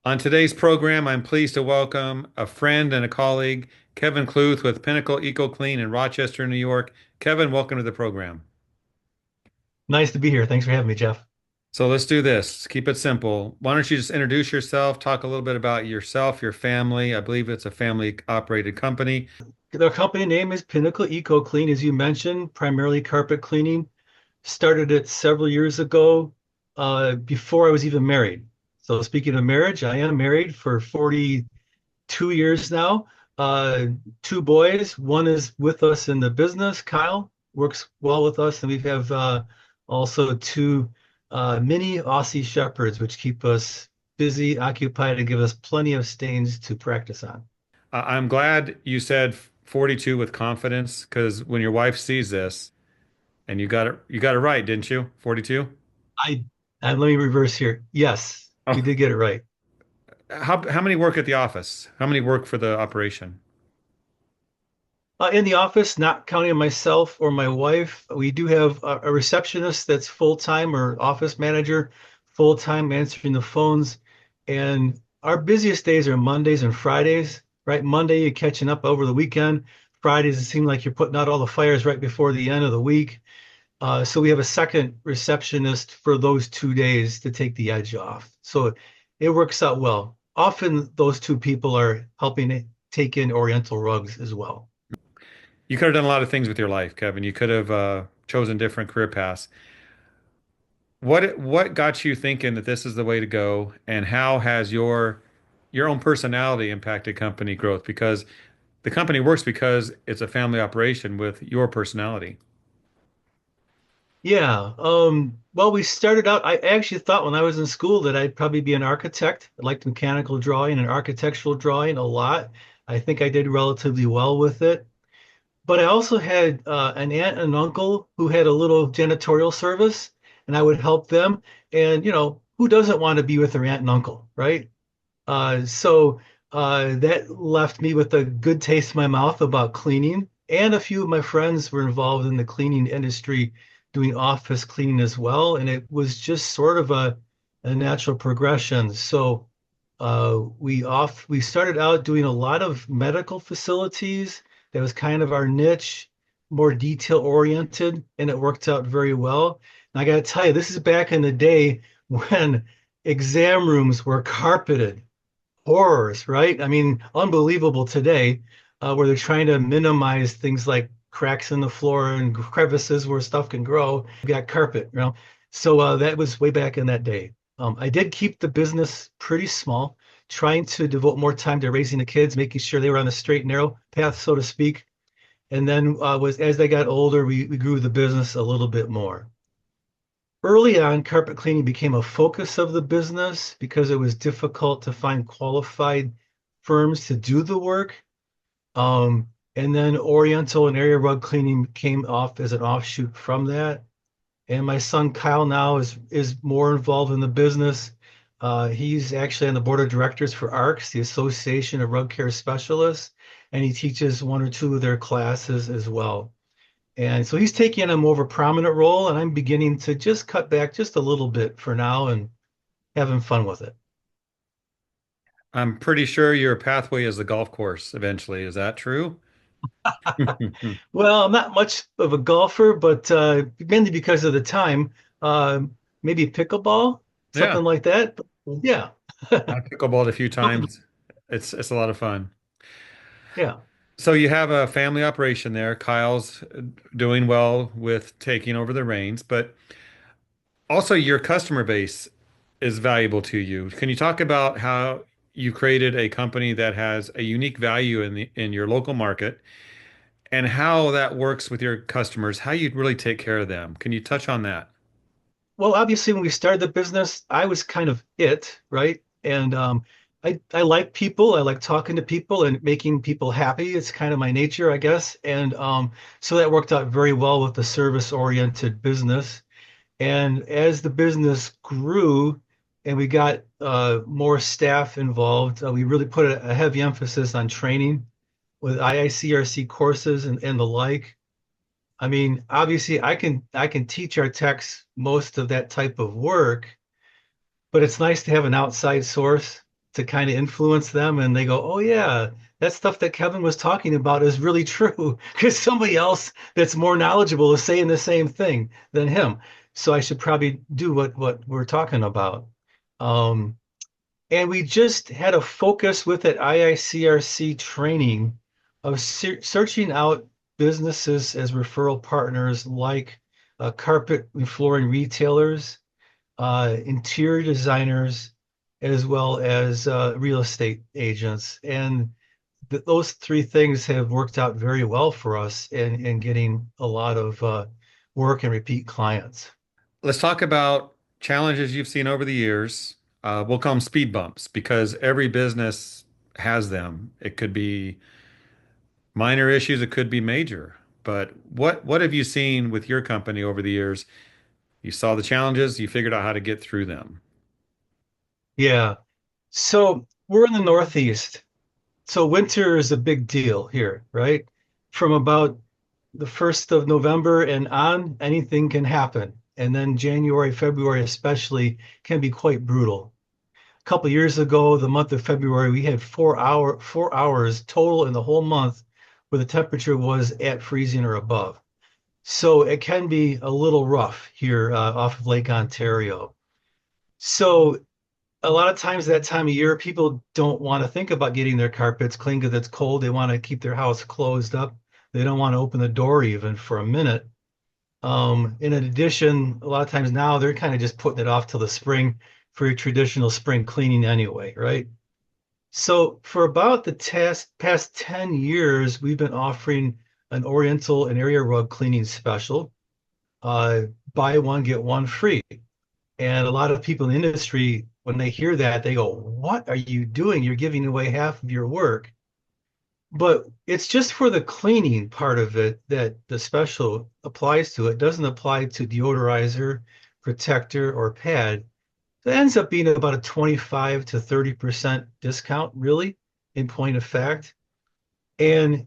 On today's program, I'm pleased to welcome a friend and a colleague, Kevin Kluth with Pinnacle Eco Clean in Rochester, New York. Kevin, welcome to the program. Nice to be here. Thanks for having me, Jeff. So let's do this. Keep it simple. Why don't you just introduce yourself, talk a little bit about yourself, your family. I believe it's a family operated company. The company name is Pinnacle Eco Clean, as you mentioned, primarily carpet cleaning. Started it several years ago, before I was even married. So speaking of marriage, I am married for 42 years now. Uh, Two boys. One is with us in the business. Kyle works well with us, and we have also two mini Aussie Shepherds, which keep us busy, occupied, and give us plenty of stains to practice on. I'm glad you said 42 with confidence because when your wife sees this, and you got it right, didn't you? 42? I, and let me reverse here. Yes, you Oh, did get it right. how many work at the office? How many work for the operation? In the office, not counting myself or my wife, we do have a receptionist that's full-time or office manager, full-time answering the phones. And our busiest days are Mondays and Fridays, right? Monday, you're catching up over the weekend. Fridays, it seems like you're putting out all the fires right before the end of the week. So we have a second receptionist for those 2 days to take the edge off. So it works out well. Often those two people are helping take in Oriental rugs as well. You could have done a lot of things with your life, Kevin. You could have chosen different career paths. What got you thinking that this is the way to go, and how has your own personality impacted company growth? Because the company works because it's a family operation with your personality. Yeah. Well, we started out, I actually thought when I was in school that I'd probably be an architect. I liked mechanical drawing and architectural drawing a lot. I think I did relatively well with it. But I also had an aunt and uncle who had a little janitorial service, and I would help them. And, who doesn't want to be with their aunt and uncle, right? So that left me with a good taste in my mouth about cleaning. And a few of my friends were involved in the cleaning industry doing office cleaning as well. And it was just sort of a natural progression. So we started out doing a lot of medical facilities. That was kind of our niche, more detail oriented, and it worked out very well. And I got to tell you, this is back in the day when exam rooms were carpeted. Horrors, right? I mean, unbelievable today, where they're trying to minimize things like cracks in the floor and crevices where stuff can grow. You got carpet, So that was way back in that day. I did keep the business pretty small, trying to devote more time to raising the kids, making sure they were on the straight and narrow path, so to speak. And then was as they got older, we grew the business a little bit more. Early on, carpet cleaning became a focus of the business because it was difficult to find qualified firms to do the work. And then Oriental and area rug cleaning came off as an offshoot from that. And my son Kyle now is more involved in the business. He's actually on the board of directors for ARCS, the Association of Rug Care Specialists, and he teaches one or two of their classes as well. And so he's taking a more of a prominent role, and I'm beginning to just cut back just a little bit for now and having fun with it. I'm pretty sure your pathway is the golf course eventually. Is that true? Well, I'm not much of a golfer, but mainly because of the time. Maybe pickleball, Yeah, something like that. But, yeah, I pickleballed a few times. It's a lot of fun. yeah. So you have a family operation there. Kyle's doing well with taking over the reins, but also your customer base is valuable to you. Can you talk about how you created a company that has a unique value in your local market and how that works with your customers, how you really take care of them? Can you touch on that? Well, obviously, when we started the business, I was kind of it, right? And I like people. I like talking to people and making people happy. It's kind of my nature, I guess. And so that worked out very well with the service-oriented business. And as the business grew and we got more staff involved, we really put a heavy emphasis on training with IICRC courses and the like. I mean, obviously, I can teach our techs most of that type of work, but it's nice to have an outside source. to kind of influence them, and they go, "Oh yeah, that stuff that Kevin was talking about is really true," because somebody else that's more knowledgeable is saying the same thing than him. So I should probably do what we're talking about. Um, and we just had a focus with at IICRC training of searching out businesses as referral partners like carpet and flooring retailers, interior designers, as well as real estate agents. And th those three things have worked out very well for us in getting a lot of work and repeat clients. Let's talk about challenges you've seen over the years. We'll call them speed bumps because every business has them. It could be minor issues, it could be major. But what have you seen with your company over the years? You saw the challenges, you figured out how to get through them. Yeah. So we're in the Northeast. So winter is a big deal here, right? From about the 1st of November and on, anything can happen. And then January, February especially can be quite brutal. A couple of years ago, the month of February, we had 4 hours total in the whole month where the temperature was at freezing or above. So it can be a little rough here off of Lake Ontario. So a lot of times that time of year, people don't want to think about getting their carpets clean because it's cold. They want to keep their house closed up. They don't want to open the door even for a minute. In addition, a lot of times now they're kind of just putting it off till the spring for your traditional spring cleaning anyway, right? So for about the past 10 years, we've been offering an Oriental and area rug cleaning special. Uh, buy one, get one free. And a lot of people in the industry, when they hear that, they go, "What are you doing? You're giving away half of your work." But it's just for the cleaning part of it that the special applies to. It doesn't apply to deodorizer, protector, or pad. So it ends up being about a 25 to 30% discount, really, in point of fact. And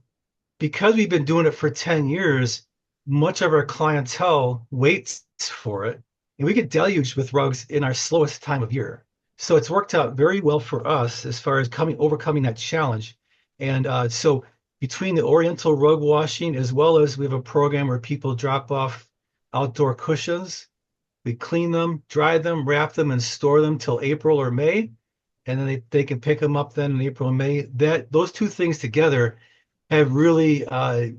because we've been doing it for 10 years, much of our clientele waits for it. And we get deluged with rugs in our slowest time of year. So it's worked out very well for us as far as overcoming that challenge. And so between the Oriental rug washing, as well as we have a program where people drop off outdoor cushions, we clean them, dry them, wrap them, and store them till April or May. And then they can pick them up then in April and May. That those two things together have really kind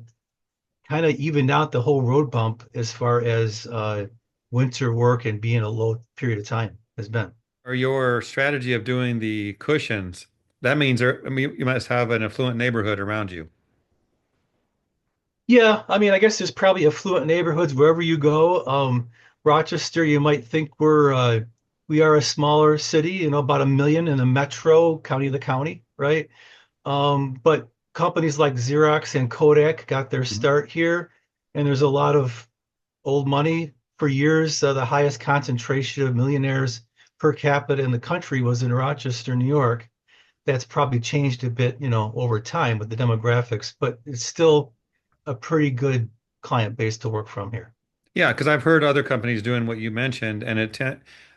of evened out the whole road bump as far as winter work and being a low period of time has been. Or your strategy of doing the cushions, that means I mean, you must have an affluent neighborhood around you. Yeah, I mean, I guess there's probably affluent neighborhoods wherever you go. Rochester, you might think we are a smaller city, about 1 million in the metro county of the county, right? But companies like Xerox and Kodak got their Mhm. start here, and there's a lot of old money. For years, the highest concentration of millionaires per capita in the country was in Rochester, New York. That's probably changed a bit, over time with the demographics, but it's still a pretty good client base to work from here. Yeah, because I've heard other companies doing what you mentioned, and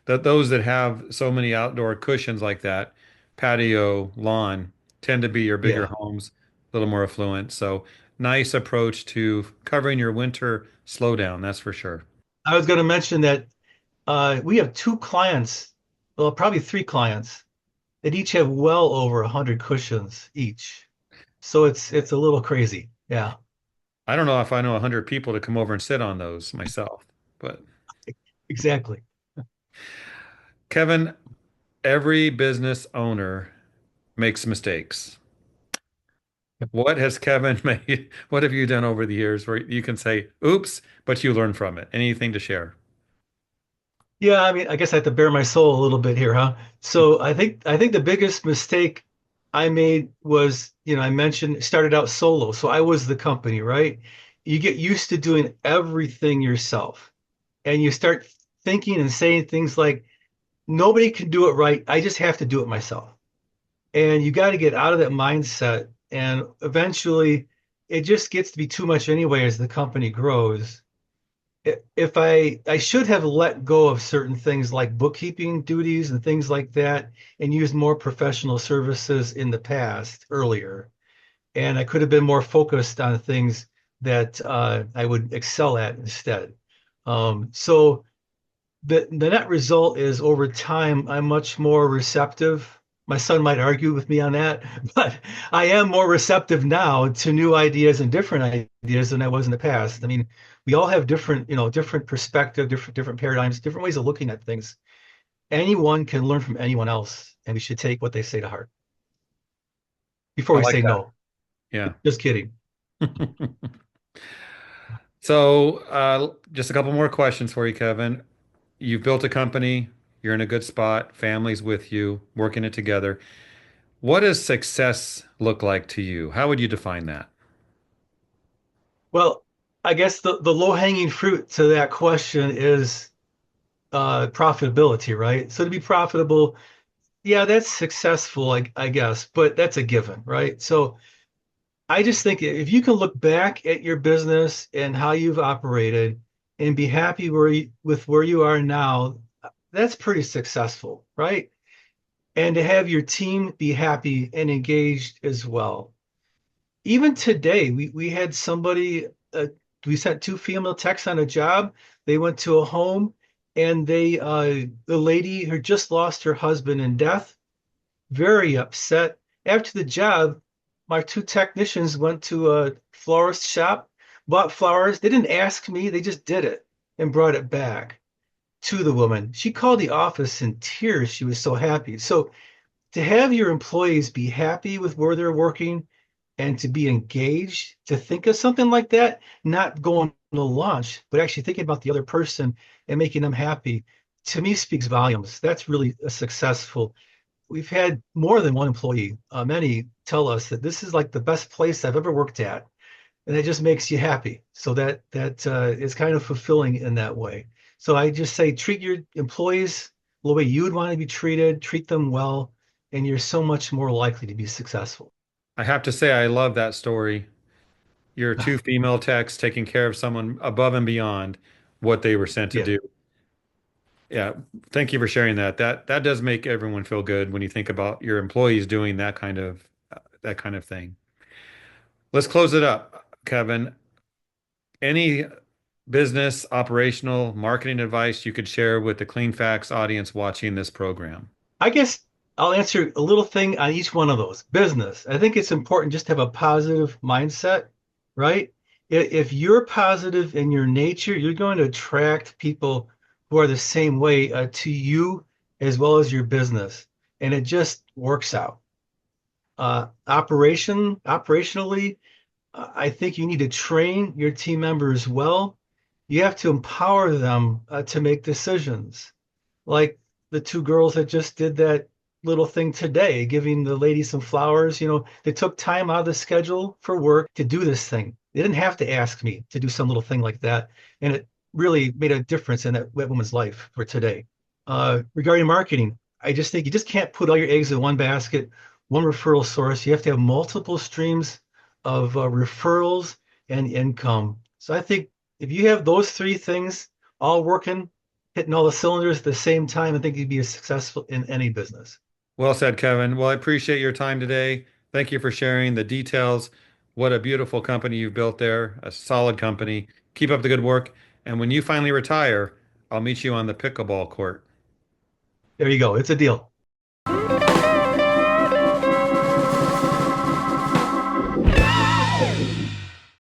that those that have so many outdoor cushions like that, patio, lawn, tend to be your bigger Yeah. homes, a little more affluent. So nice approach to covering your winter slowdown, that's for sure. I was going to mention that we have two clients, well, probably three clients that each have well over 100 cushions each. So it's a little crazy. Yeah, I don't know if I know 100 people to come over and sit on those myself, but exactly. Kevin, every business owner makes mistakes. What has Kevin made? What have you done over the years where you can say, oops, but you learn from it? Anything to share? Yeah, I mean, I guess I have to bare my soul a little bit here, huh? So I think the biggest mistake I made was, I mentioned started out solo. So I was the company, right? You get used to doing everything yourself, and you start thinking and saying things like, nobody can do it right. I just have to do it myself. And you got to get out of that mindset. And eventually it just gets to be too much anyway as the company grows. if I should have let go of certain things like bookkeeping duties and things like that and used more professional services in the past earlier. And I could have been more focused on things that I would excel at instead. So the net result is over time, I'm much more receptive. My son might argue with me on that, but I am more receptive now to new ideas and different ideas than I was in the past. I mean, we all have different, different perspective, different paradigms, different ways of looking at things. Anyone can learn from anyone else, and we should take what they say to heart before I we like say that. no. Yeah. Just kidding. So, just a couple more questions for you, Kevin. You've built a company, you're in a good spot, family's with you, working it together. What does success look like to you? How would you define that? Well, I guess the low-hanging fruit to that question is profitability, right? So to be profitable, yeah, that's successful, I guess, but that's a given, right? So I just think if you can look back at your business and how you've operated and be happy with where you are now, that's pretty successful, right? And to have your team be happy and engaged as well. Even today, we had somebody, we sent two female techs on a job. They went to a home and the lady who just lost her husband in death, very upset. After the job, my two technicians went to a florist shop, bought flowers. They didn't ask me, they just did it and brought it back to the woman. She called the office in tears. She was so happy. So to have your employees be happy with where they're working and to be engaged, to think of something like that, not going to lunch, but actually thinking about the other person and making them happy, to me speaks volumes. That's really a successful. We've had more than one employee, many tell us that this is like the best place I've ever worked at, and it just makes you happy. So that is kind of fulfilling in that way. So I just say treat your employees the way you would want to be treated, treat them well, and you're so much more likely to be successful. I have to say, I love that story. Your two female techs taking care of someone above and beyond what they were sent to Yeah. do. Yeah, thank you for sharing that. That does make everyone feel good when you think about your employees doing that kind of thing. Let's close it up, Kevin. Any business, operational, marketing advice you could share with the Clean Facts audience watching this program? I guess I'll answer a little thing on each one of those. Business. I think it's important just to have a positive mindset, right? If you're positive in your nature, you're going to attract people who are the same way to you as well as your business. And it just works out. Operationally, I think you need to train your team members well. You have to empower them to make decisions like the two girls that just did that little thing today, giving the lady some flowers. They took time out of the schedule for work to do this thing. They didn't have to ask me to do some little thing like that. And it really made a difference in that woman's life for today. Regarding marketing, I just think you just can't put all your eggs in one basket, one referral source. You have to have multiple streams of referrals and income. So I think if you have those three things all working, hitting all the cylinders at the same time, I think you'd be successful in any business. Well said, Kevin. Well, I appreciate your time today. Thank you for sharing the details. What a beautiful company you've built there, a solid company. Keep up the good work. And when you finally retire, I'll meet you on the pickleball court. There you go. It's a deal.